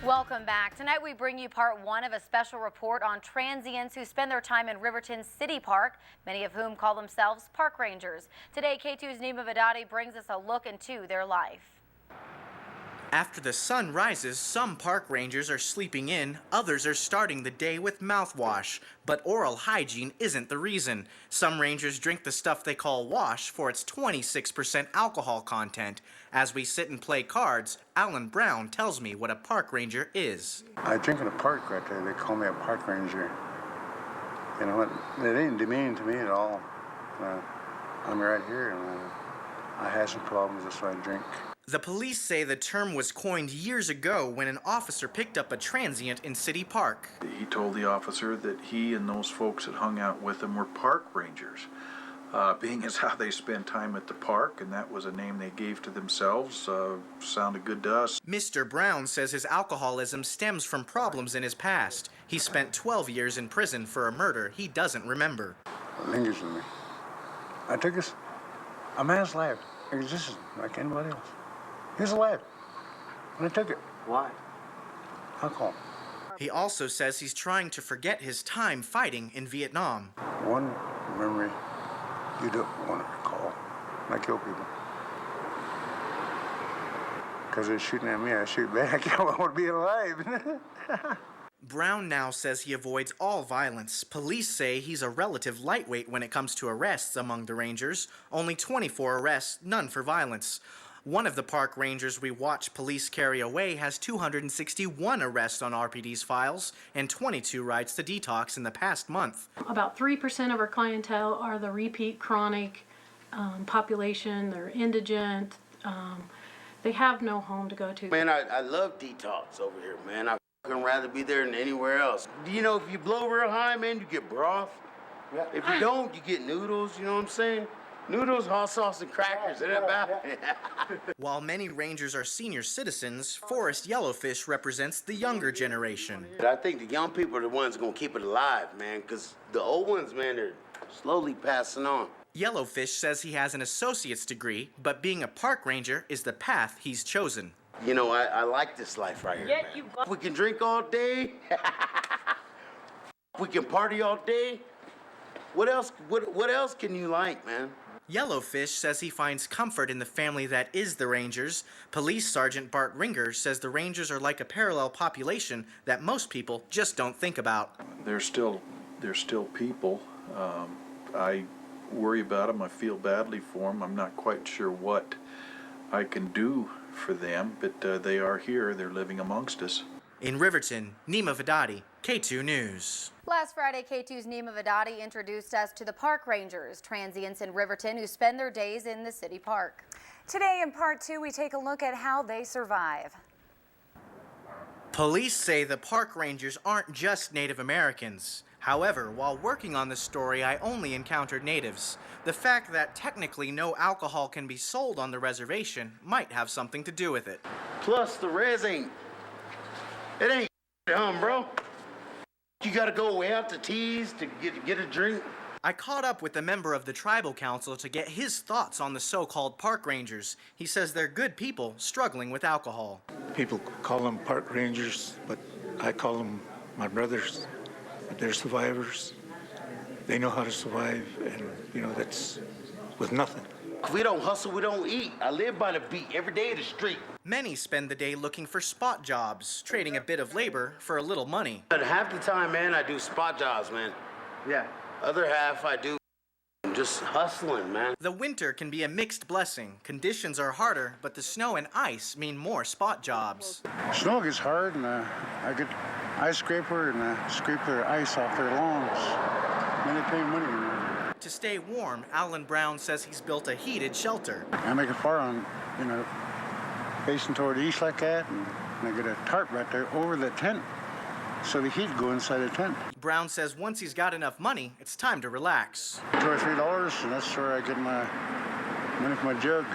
Welcome back. Tonight we bring you part one of a special report on transients who spend their time in Riverton City Park, many of whom call themselves park rangers. Today, K2's Neema Vedadi brings us a look into their life. After the sun rises, some park rangers are sleeping in, others are starting the day with mouthwash. But oral hygiene isn't the reason. Some rangers drink the stuff they call wash for its 26% alcohol content. As we sit and play cards, Alan Brown tells me what a park ranger is. I drink in a park right there. They call me a park ranger. You know what? It ain't demeaning to me at all. I'm right here and I have some problems, that's why I drink. The police say the term was coined years ago when an officer picked up a transient in City Park. He told the officer that he and those folks that hung out with him were park rangers, being as how they spend time at the park, and that was a name they gave to themselves. Sounded good to us. Mr. Brown says his alcoholism stems from problems in his past. He spent 12 years in prison for a murder he doesn't remember. It lingers with me. I took a man's life, existed like anybody else. He was alive, and I took it. Why? Alcohol. He also says he's trying to forget his time fighting in Vietnam. One memory you don't want to recall. I kill people. Because they're shooting at me, I shoot back. I want to be alive. Brown now says he avoids all violence. Police say he's a relative lightweight when it comes to arrests among the rangers. Only 24 arrests, none for violence. One of the park rangers we watch police carry away has 261 arrests on RPD's files and 22 rides to detox in the past month. About 3% of our clientele are the repeat chronic population. They're indigent. They have no home to go to. Man, I love detox over here, man. I would rather be there than anywhere else. You know, if you blow real high, man, you get broth. Yeah. If you don't, you get noodles, you know what I'm saying? Noodles, hot sauce, and crackers. Isn't that bad? While many rangers are senior citizens, Forest Yellowfish represents the younger generation. I think the young people are the ones going to keep it alive, man, because the old ones, man, they're slowly passing on. Yellowfish says he has an associate's degree, but being a park ranger is the path he's chosen. You know, I like this life right here, man. We can drink all day. We can party all day. What else can you like, man? Yellowfish says he finds comfort in the family that is the Rangers. Police Sergeant Bart Ringer says the Rangers are like a parallel population that most people just don't think about. They're still people. I worry about them. I feel badly for them. I'm not quite sure what I can do for them, but they are here. They're living amongst us. In Riverton, Neema Vedadi, K2 News. Last Friday, K2's Neema Vedadi introduced us to the park rangers, transients in Riverton who spend their days in the city park. Today in part two, we take a look at how they survive. Police say the park rangers aren't just Native Americans. However, while working on this story, I only encountered natives. The fact that technically no alcohol can be sold on the reservation might have something to do with it. Plus, the res ain't bro. You gotta go way out to Tees to get a drink. I caught up with a member of the tribal council to get his thoughts on the so-called park rangers. He says they're good people struggling with alcohol. People call them park rangers, but I call them my brothers. They're survivors. They know how to survive, and you know, that's with nothing. If we don't hustle, we don't eat. I live by the beat every day in the street. Many spend the day looking for spot jobs, trading a bit of labor for a little money. But half the time, man, I do spot jobs, man. Yeah. Other half, I do just hustling, man. The winter can be a mixed blessing. Conditions are harder, but the snow and ice mean more spot jobs. Snow gets hard, and I get ice scraper and scrape their ice off their lawns. Then they pay money. To stay warm, Alan Brown says he's built a heated shelter. I make a fire on, facing toward the east like that, and I get a tarp right there over the tent, so the heat go inside the tent. Brown says once he's got enough money, it's time to relax. $2 or $3, and that's where I get my money for my jug.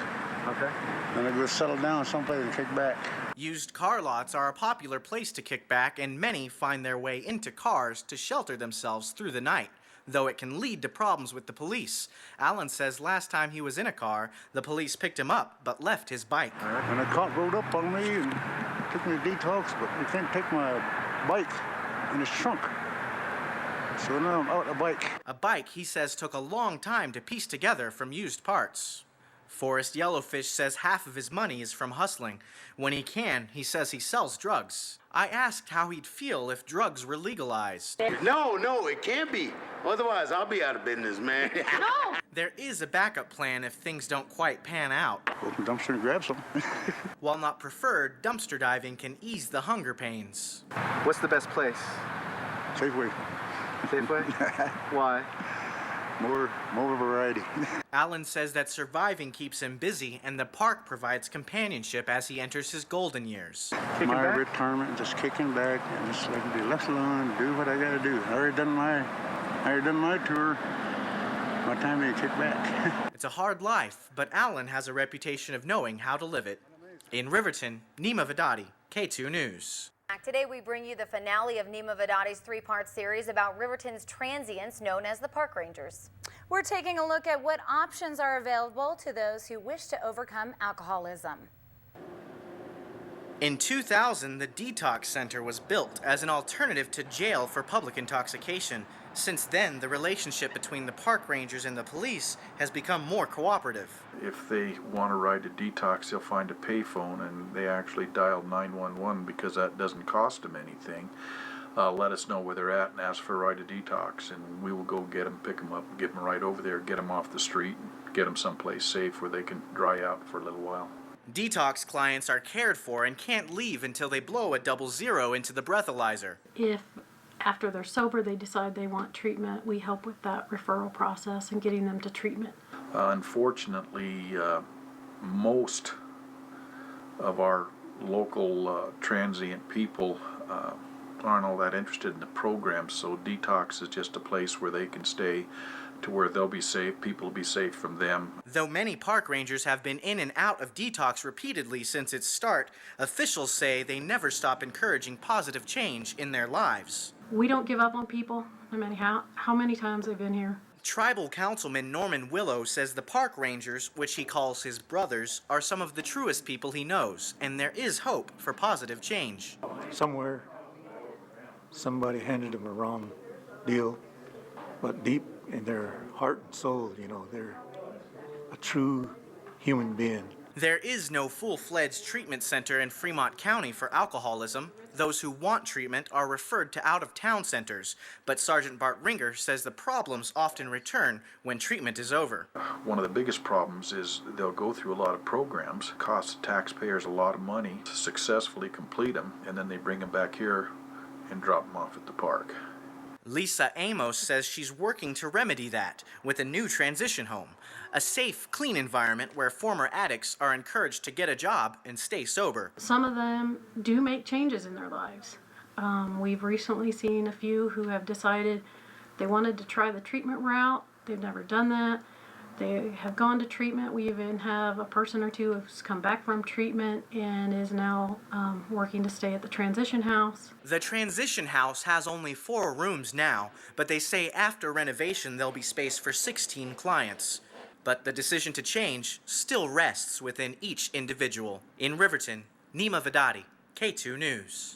Okay. Then I go settle down someplace and kick back. Used car lots are a popular place to kick back, and many find their way into cars to shelter themselves through the night, though it can lead to problems with the police. Alan says last time he was in a car, the police picked him up but left his bike. And a cop rode up on me and took me to detox, but they can't take my bike in its trunk. So now I'm out a bike. A bike he says took a long time to piece together from used parts. Forrest Yellowfish says half of his money is from hustling. When he can, he says he sells drugs. I asked how he'd feel if drugs were legalized. No, it can't be. Otherwise, I'll be out of business, man. No! There is a backup plan if things don't quite pan out. Open the dumpster and grab some. While not preferred, dumpster diving can ease the hunger pains. What's the best place? Safeway. Safeway? Why? More variety. Alan says that surviving keeps him busy and the park provides companionship as he enters his golden years. My retirement, just kicking back and just like be left alone, do what I gotta do. I already done my tour. My time to kick back. It's a hard life, but Alan has a reputation of knowing how to live it. In Riverton, Neema Vedadi, K2 News. Today we bring you the finale of Neema Vedadi's three-part series about Riverton's transients known as the park rangers. We're taking a look at what options are available to those who wish to overcome alcoholism. In 2000, the Detox Center was built as an alternative to jail for public intoxication. Since then, the relationship between the park rangers and the police has become more cooperative. If they want to ride to detox, they'll find a payphone, and they actually dial 911 because that doesn't cost them anything. Let us know where they're at and ask for a ride to detox, and we will go get them, pick them up, get them right over there, get them off the street, and get them someplace safe where they can dry out for a little while. Detox clients are cared for and can't leave until they blow a 00 into the breathalyzer. If after they're sober they decide they want treatment, we help with that referral process and getting them to treatment. Unfortunately, most of our local transient people aren't all that interested in the program, so detox is just a place where they can stay to where they'll be safe, people will be safe from them. Though many park rangers have been in and out of detox repeatedly since its start, officials say they never stop encouraging positive change in their lives. We don't give up on people, no matter how many times they've been here. Tribal Councilman Norman Willow says the park rangers, which he calls his brothers, are some of the truest people he knows, and there is hope for positive change. Somewhere, somebody handed them a wrong deal, but deep in their heart and soul, they're a true human being. There is no full-fledged treatment center in Fremont County for alcoholism. Those who want treatment are referred to out-of-town centers, but Sergeant Bart Ringer says the problems often return when treatment is over. One of the biggest problems is they'll go through a lot of programs, cost taxpayers a lot of money to successfully complete them, and then they bring them back here and drop them off at the park. Lisa Amos says she's working to remedy that with a new transition home, a safe, clean environment where former addicts are encouraged to get a job and stay sober. Some of them do make changes in their lives. We've recently seen a few who have decided they wanted to try the treatment route. They've never done that. They have gone to treatment. We even have a person or two who's come back from treatment and is now working to stay at the transition house. The transition house has only 4 rooms now, but they say after renovation there'll be space for 16 clients. But the decision to change still rests within each individual. In Riverton, Neema Vedadi, K2 News.